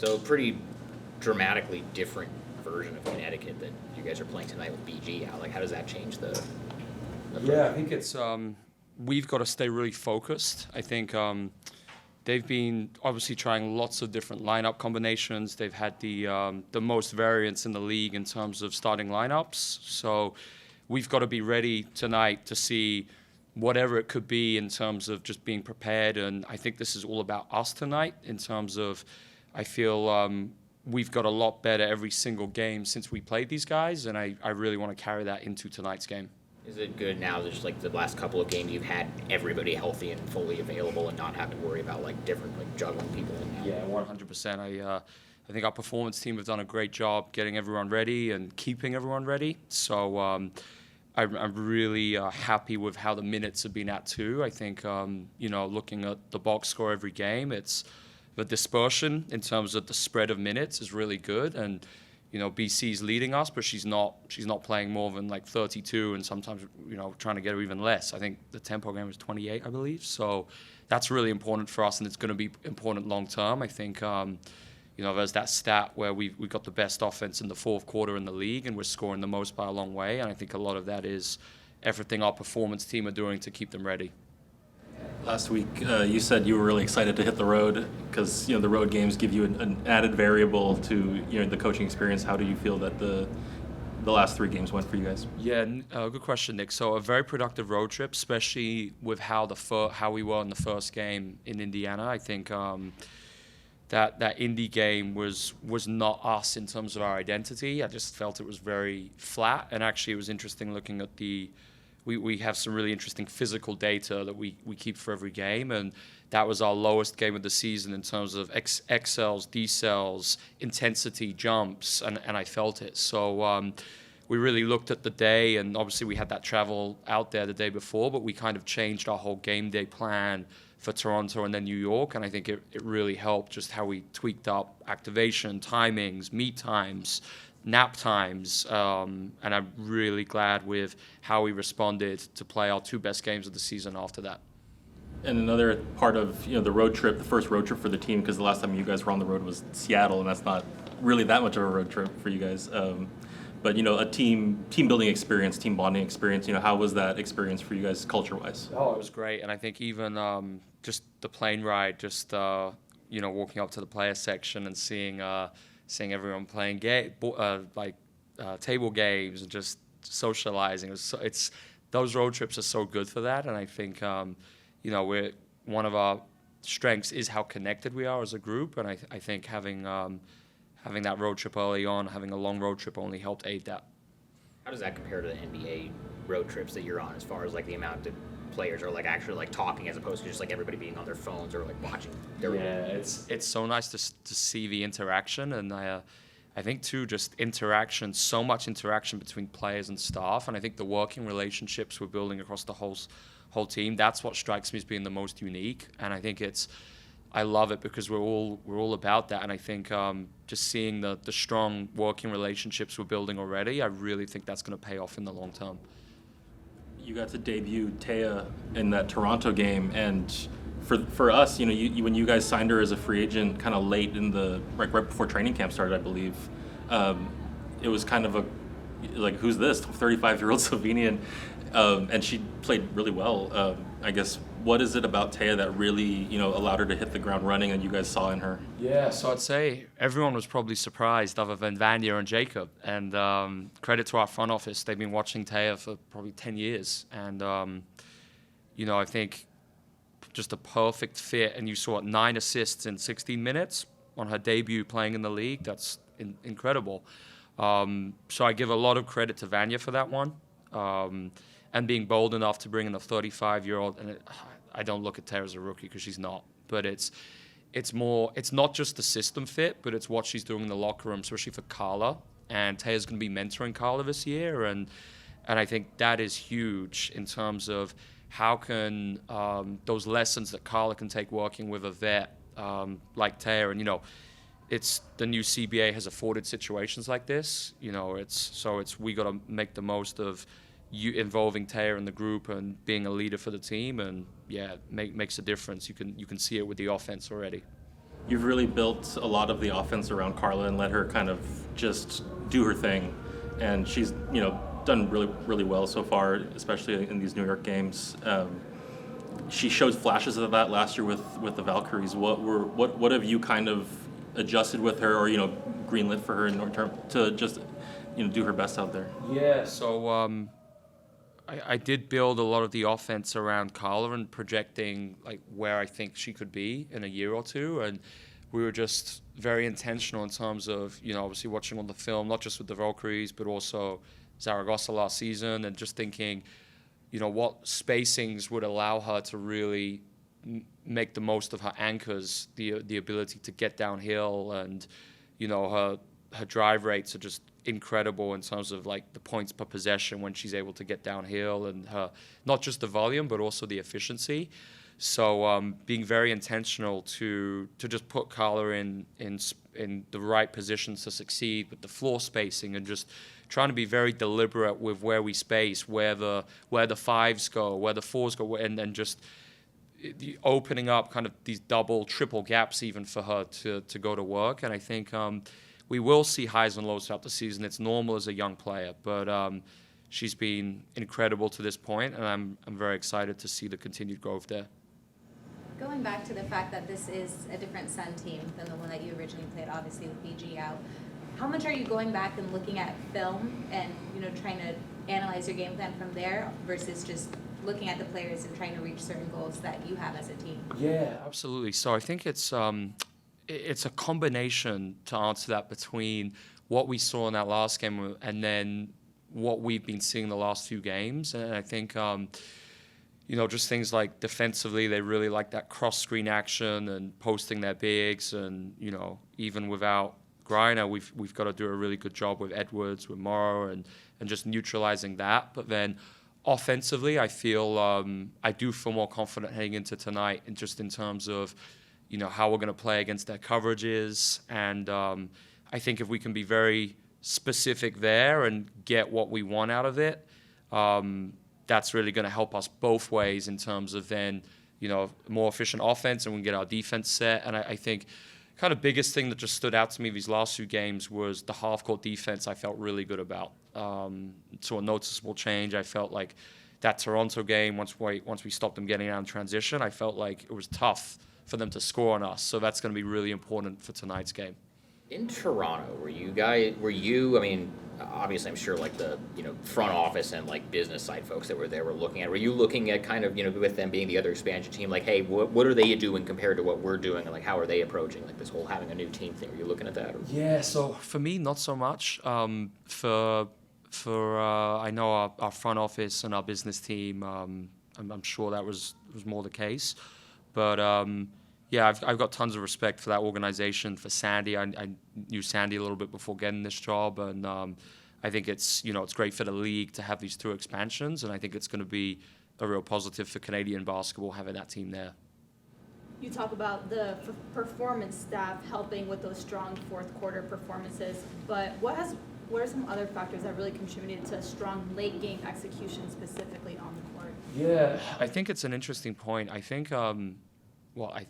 So pretty dramatically different version of Connecticut that you guys are playing tonight with BG out. Like, how does that change the Yeah, I think it's we've got to stay really focused. I think they've been obviously trying lots of different lineup combinations. They've had the most variance in the league in terms of starting lineups. So we've got to be ready tonight to see whatever it could be in terms of just being prepared. And I think this is all about us tonight in terms of I feel we've got a lot better every single game since we played these guys, and I really want to carry that into tonight's game. Is it good now that just like the last couple of games you've had everybody healthy and fully available and not have to worry about like different like juggling people in now? Yeah, 100%. I think our performance team have done a great job getting everyone ready and keeping everyone ready. So I'm really happy with how the minutes have been at too. I think looking at the box score every game, it's the dispersion in terms of the spread of minutes is really good. And BC's leading us, but she's not playing more than like 32, and sometimes trying to get her even less. I think the tempo game was 28, I believe. So that's really important for us, and it's going to be important long term. I think there's that stat where we got the best offense in the fourth quarter in the league, and we're scoring the most by a long way. And I think a lot of that is everything our performance team are doing to keep them ready. Last week, you said you were really excited to hit the road because the road games give you an added variable to the coaching experience. How do you feel that the last three games went for you guys? Yeah, good question, Nick. So a very productive road trip, especially with how we were in the first game in Indiana. I think that Indy game was not us in terms of our identity. I just felt it was very flat, and actually it was interesting looking at we have some really interesting physical data that we keep for every game, and that was our lowest game of the season in terms of XLs, decels, intensity, jumps, and I felt it. So we really looked at the day, and obviously we had that travel out there the day before, but we kind of changed our whole game day plan for Toronto and then New York, and I think it really helped just how we tweaked up activation, timings, meet times, nap times, and I'm really glad with how we responded to play our two best games of the season after that. And another part of the road trip, the first road trip for the team, because the last time you guys were on the road was Seattle, and that's not really that much of a road trip for you guys. But a team building experience, team bonding experience. How was that experience for you guys culture-wise? Oh, it was great, and I think even just the plane ride, just walking up to the player section and seeing everyone playing table games and just socializing. Those road trips are so good for that, and I think we're one of our strengths is how connected we are as a group, and I think having that road trip early on, having a long road trip only helped aid that. How does that compare to the NBA road trips that you're on, as far as like the amount of players are like actually like talking as opposed to just like everybody being on their phones or like watching their it's so nice to see the interaction, and I think too just so much interaction between players and staff, and I think the working relationships we're building across the whole team, that's what strikes me as being the most unique, and I think I love it because we're all about that, and I think just seeing the strong working relationships we're building already, I really think that's going to pay off in the long term. You got to debut Taya in that Toronto game, and for us, when you guys signed her as a free agent, kind of late in right before training camp started, I believe, it was kind of who's this 35-year-old Slovenian, and she played really well. I guess what is it about Taya that really allowed her to hit the ground running and you guys saw in her? Yeah, so I'd say everyone was probably surprised other than Vanya and Jacob, and credit to our front office. They've been watching Taya for probably 10 years, and I think just a perfect fit, and you saw 9 assists in 16 minutes on her debut playing in the league. That's incredible. So I give a lot of credit to Vanya for that one, and being bold enough to bring in a 35-year-old, and I don't look at Taya as a rookie because she's not, but it's not just the system fit, but it's what she's doing in the locker room, especially for Carla. And Taya's going to be mentoring Carla this year, and I think that is huge in terms of how can those lessons that Carla can take working with a vet like Taya, and it's the new CBA has afforded situations like this. We got to make the most of you involving Taya in the group and being a leader for the team, and makes a difference. You can see it with the offense already. you've really built a lot of the offense around Carla and let her kind of just do her thing, and she's done really well so far, especially in these New York games. She showed flashes of that last year with the Valkyries. What have you kind of adjusted with her, or greenlit for her in order to just do her best out there? Yeah. So I did build a lot of the offense around Carla and projecting like where I think she could be in a year or two, and we were just very intentional in terms of obviously watching on the film, not just with the Valkyries but also Zaragoza last season, and just thinking what spacings would allow her to really make the most of her anchors, the ability to get downhill, and her drive rates are just incredible in terms of like the points per possession when she's able to get downhill, and her not just the volume but also the efficiency. So being very intentional to just put Carla in the right positions to succeed with the floor spacing, and just trying to be very deliberate with where we space, where the fives go, where the fours go, and then just opening up kind of these double, triple gaps even for her to go to work. And I think we will see highs and lows throughout the season. It's normal as a young player, but she's been incredible to this point, and I'm very excited to see the continued growth there. Going back to the fact that this is a different Sun team than the one that you originally played, obviously with BG out, how much are you going back and looking at film and trying to analyze your game plan from there versus just looking at the players and trying to reach certain goals that you have as a team? Yeah, absolutely. So I think it's a combination to answer that between what we saw in that last game and then what we've been seeing the last few games. And I think just things like defensively, they really like that cross-screen action and posting their bigs, and even without Greiner, we've got to do a really good job with Edwards, with Morrow, and just neutralizing that. But then offensively, I feel I do feel more confident heading into tonight, and just in terms of how we're going to play against their coverages. And I think if we can be very specific there and get what we want out of it, that's really going to help us both ways in terms of then more efficient offense, and we can get our defense set. And I think kind of biggest thing that just stood out to me these last few games was the half-court defense. I felt really good about. So a noticeable change. I felt like that Toronto game, once we stopped them getting out in transition, I felt like it was tough for them to score on us. So that's going to be really important for tonight's game. In Toronto, were you, I mean, obviously I'm sure like the, front office and like business side folks that were there were looking at, were you looking at kind of, with them being the other expansion team, like, hey, what are they doing compared to what we're doing? And like, how are they approaching like this whole having a new team thing? Were you looking at that? Or? Yeah, so for me, not so much. For I know our front office and our business team, I'm sure that was more the case. But yeah, I've got tons of respect for that organization, for Sandy. I knew Sandy a little bit before getting this job, and I think it's it's great for the league to have these two expansions, and I think it's going to be a real positive for Canadian basketball having that team there. You talk about the performance staff helping with those strong fourth quarter performances, but what are some other factors that really contributed to strong late game execution specifically on the court? Yeah, I think it's an interesting point. I think.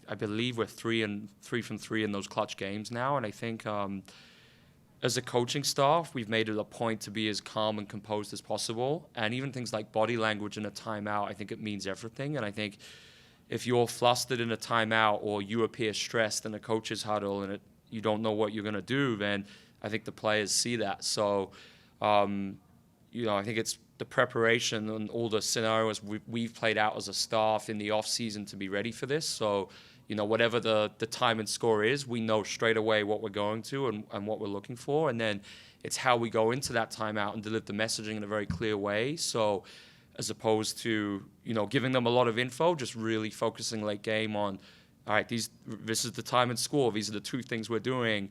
I believe we're 3 from 3 in those clutch games now, and I think as a coaching staff, we've made it a point to be as calm and composed as possible, and even things like body language in a timeout, I think it means everything. And I think if you're flustered in a timeout or you appear stressed in a coach's huddle and you don't know what you're going to do, then I think the players see that. So, I think it's the preparation and all the scenarios we've played out as a staff in the off season to be ready for this. So, whatever the time and score is, we know straight away what we're going to and what we're looking for. And then it's how we go into that timeout and deliver the messaging in a very clear way. So as opposed to, giving them a lot of info, just really focusing late game on, all right, this is the time and score. These are the two things we're doing.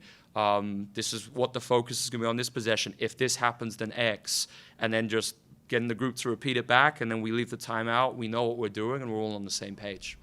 This is what the focus is going to be on this possession. If this happens, then X. And then just getting the group to repeat it back, and then we leave the timeout. We know what we're doing, and we're all on the same page.